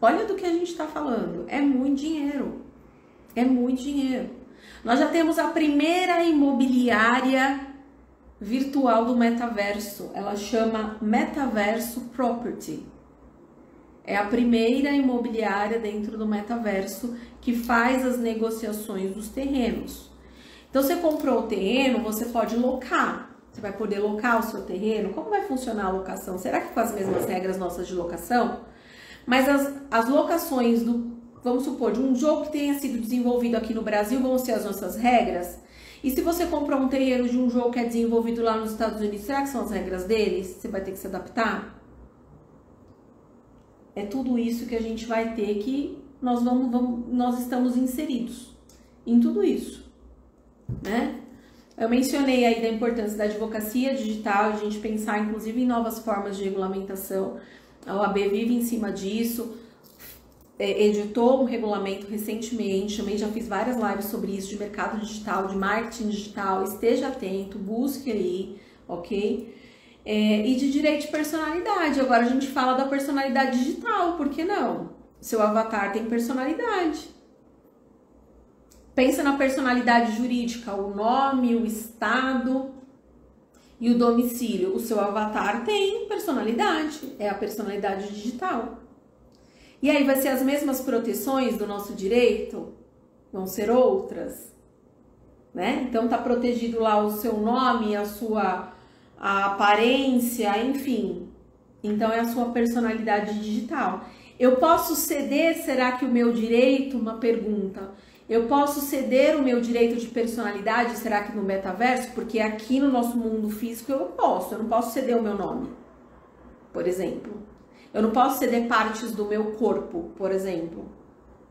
Olha do que a gente está falando, é muito dinheiro, é muito dinheiro. Nós já temos a primeira imobiliária virtual do metaverso, ela chama Metaverso Property. É a primeira imobiliária dentro do metaverso que faz as negociações dos terrenos. Então, você comprou o terreno, você pode locar. Você vai poder locar o seu terreno. Como vai funcionar a locação? Será que com as mesmas regras nossas de locação? Mas as locações vamos supor, de um jogo que tenha sido desenvolvido aqui no Brasil, vão ser as nossas regras? E se você comprou um terreno de um jogo que é desenvolvido lá nos Estados Unidos, será que são as regras deles? Você vai ter que se adaptar? É tudo isso que a gente vai ter que nós estamos inseridos em tudo isso, né? Eu mencionei aí da importância da advocacia digital, de a gente pensar inclusive em novas formas de regulamentação. A OAB vive em cima disso, editou um regulamento recentemente, também já fiz várias lives sobre isso, de mercado digital, de marketing digital, esteja atento, busque aí, ok? E de direito de personalidade. Agora a gente fala da personalidade digital, por que não? Seu avatar tem personalidade. Pensa na personalidade jurídica, o nome, o estado e o domicílio. O seu avatar tem personalidade, é a personalidade digital. E aí vai ser as mesmas proteções do nosso direito? Vão ser outras, né? Então tá protegido lá o seu nome, a aparência, enfim. Então é a sua personalidade digital. Eu posso ceder, será que o meu direito, uma pergunta, eu posso ceder o meu direito de personalidade, será que no metaverso? Porque aqui no nosso mundo físico eu não posso ceder o meu nome, por exemplo. Eu não posso ceder partes do meu corpo, por exemplo.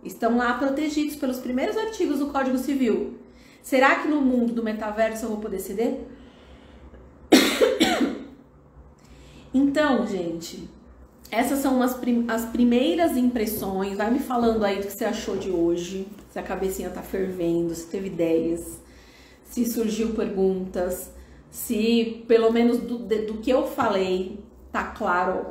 Estão lá protegidos pelos primeiros artigos do Código Civil. Será que no mundo do metaverso eu vou poder ceder? Então, gente, essas são as primeiras impressões. Vai me falando aí do que você achou de hoje, se a cabecinha tá fervendo, se teve ideias, se surgiu perguntas, se pelo menos do que eu falei tá claro,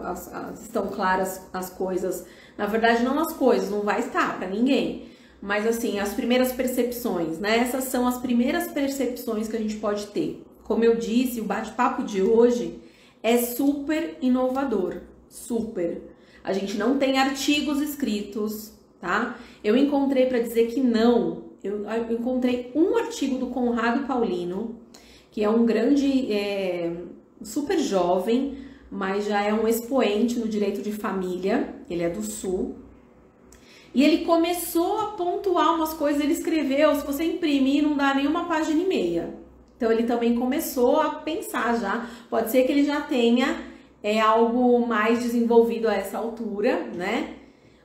estão claras as coisas. Na verdade, não as coisas, não vai estar para ninguém. Mas assim, as primeiras percepções, né? Essas são as primeiras percepções que a gente pode ter. Como eu disse, o bate-papo de hoje é super inovador, super. A gente não tem artigos escritos, tá? Eu encontrei para dizer que não. Eu encontrei um artigo do Conrado Paulino, que é um grande, super jovem, mas já é um expoente no direito de família. Ele é do Sul. E ele começou a pontuar umas coisas, ele escreveu, se você imprimir não dá nem uma página e meia. Então ele também começou a pensar já, pode ser que ele já tenha algo mais desenvolvido a essa altura, né?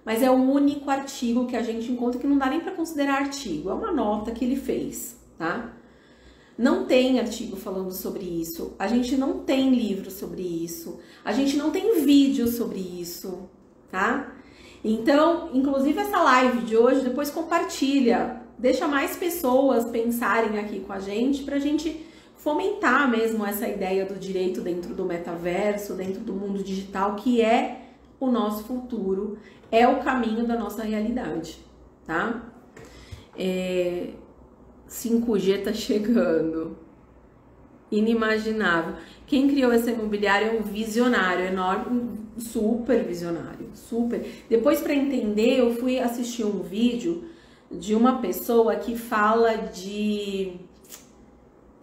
Mas é o único artigo que a gente encontra que não dá nem para considerar artigo, é uma nota que ele fez, tá? Não tem artigo falando sobre isso, a gente não tem livro sobre isso, a gente não tem vídeo sobre isso, tá? Então, inclusive essa live de hoje, depois compartilha, deixa mais pessoas pensarem aqui com a gente, pra gente fomentar mesmo essa ideia do direito dentro do metaverso, dentro do mundo digital, que é o nosso futuro, é o caminho da nossa realidade, tá? 5G tá chegando. Inimaginável. Quem criou essa imobiliária é um visionário enorme, super visionário, super. Depois, para entender, eu fui assistir um vídeo de uma pessoa que fala que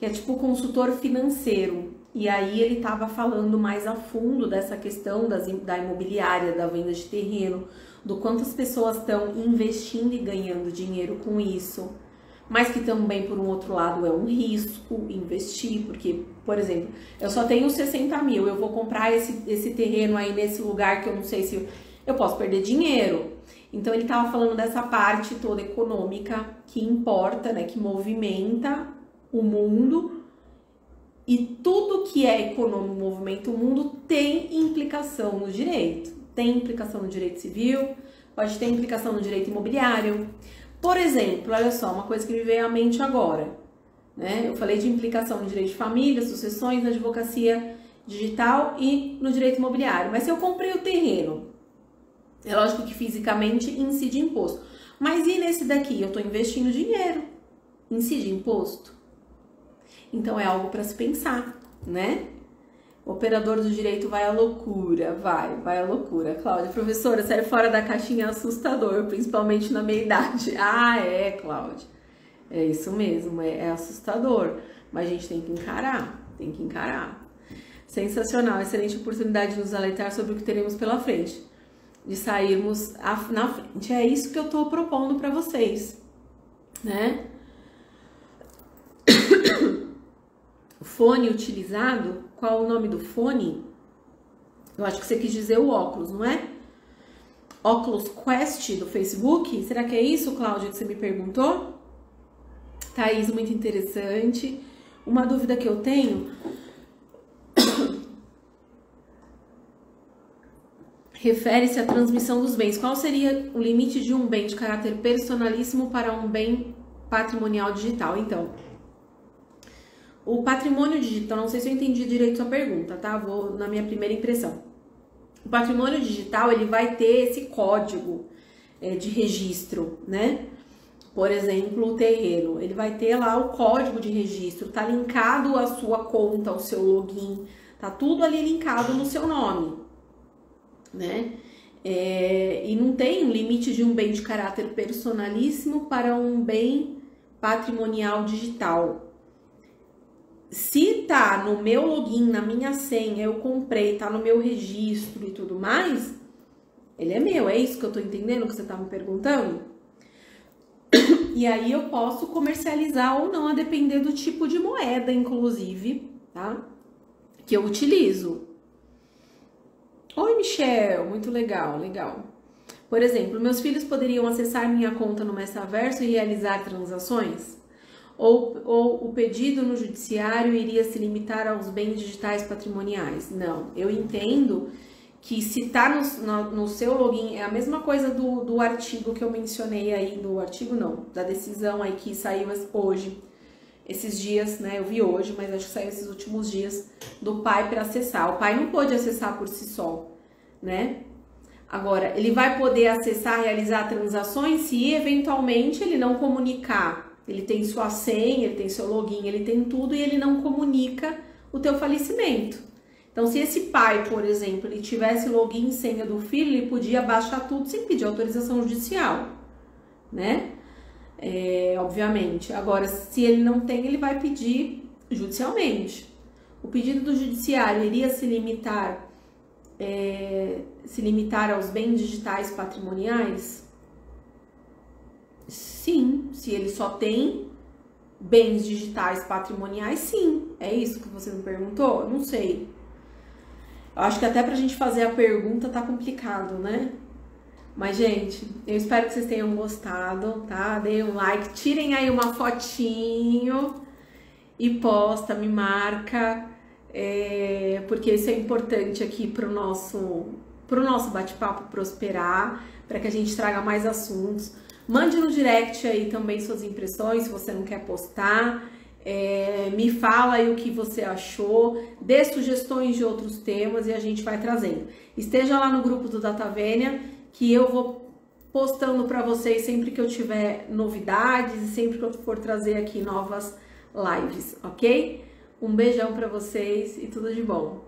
é tipo consultor financeiro. E aí ele tava falando mais a fundo dessa questão da imobiliária, da venda de terreno, do quanto as pessoas estão investindo e ganhando dinheiro com isso. Mas que também, por um outro lado, é um risco investir, porque, por exemplo, eu só tenho 60 mil, eu vou comprar esse terreno aí nesse lugar que eu não sei se eu posso perder dinheiro. Então, ele estava falando dessa parte toda econômica que importa, né, que movimenta o mundo, e tudo que é econômico, movimenta o mundo, tem implicação no direito. Tem implicação no direito civil, pode ter implicação no direito imobiliário. Por exemplo, olha só, uma coisa que me veio à mente agora, né? Eu falei de implicação no direito de família, sucessões, na advocacia digital e no direito imobiliário. Mas se eu comprei o terreno, é lógico que fisicamente incide imposto. Mas e nesse daqui? Eu estou investindo dinheiro, incide imposto? Então é algo para se pensar, né? O operador do direito vai à loucura, vai à loucura. Cláudia, professora, sair fora da caixinha é assustador, principalmente na meia idade. Ah, Cláudia. É isso mesmo, é assustador. Mas a gente tem que encarar, Sensacional, excelente oportunidade de nos alertar sobre o que teremos pela frente. De sairmos na frente. É isso que eu tô propondo para vocês, né? Fone utilizado, qual o nome do fone? Eu acho que você quis dizer o óculos, não é? Oculus Quest do Facebook? Será que é isso, Cláudia, que você me perguntou? Thaís, muito interessante. Uma dúvida que eu tenho refere-se à transmissão dos bens. Qual seria o limite de um bem de caráter personalíssimo para um bem patrimonial digital? Então, o patrimônio digital, não sei se eu entendi direito sua pergunta, tá? Vou na minha primeira impressão. O patrimônio digital, ele vai ter esse código de registro, né? Por exemplo, o terreno, ele vai ter lá o código de registro, tá linkado à sua conta, ao seu login, tá tudo ali linkado no seu nome, né? E não tem um limite de um bem de caráter personalíssimo para um bem patrimonial digital. Se tá no meu login, na minha senha, eu comprei, tá no meu registro e tudo mais, Ele é meu, é isso que eu tô entendendo que você tá me perguntando? E aí eu posso comercializar ou não, a depender do tipo de moeda, inclusive, tá? Que eu utilizo. Oi, Michel, muito legal, legal. Por exemplo, meus filhos poderiam acessar minha conta no Metaverso e realizar transações? Ou o pedido no judiciário iria se limitar aos bens digitais patrimoniais? Não, eu entendo que se tá no seu login, é a mesma coisa do artigo que eu mencionei aí, do artigo não, da decisão aí que saiu hoje, esses dias, né, eu vi hoje, mas acho que saiu esses últimos dias, do pai para acessar. O pai não pôde acessar por si só, né? Agora, ele vai poder acessar, realizar transações se eventualmente ele não comunicar. Ele tem sua senha, ele tem seu login, ele tem tudo e ele não comunica o teu falecimento. Então, se esse pai, por exemplo, ele tivesse login e senha do filho, ele podia baixar tudo sem pedir autorização judicial, né? Obviamente. Agora, se ele não tem, ele vai pedir judicialmente. O pedido do judiciário iria se limitar aos bens digitais patrimoniais? Sim, se ele só tem bens digitais patrimoniais, sim. É isso que você me perguntou? Não sei. Eu acho que até pra gente fazer a pergunta tá complicado, né? Mas, gente, eu espero que vocês tenham gostado, tá? Deem um like, tirem aí uma fotinho e posta, me marca, porque isso é importante aqui pro nosso bate-papo prosperar, para que a gente traga mais assuntos. Mande no direct aí também suas impressões, se você não quer postar. Me fala aí o que você achou, dê sugestões de outros temas e a gente vai trazendo. Esteja lá no grupo do Datavênia, que eu vou postando para vocês sempre que eu tiver novidades e sempre que eu for trazer aqui novas lives, ok? Um beijão para vocês e tudo de bom.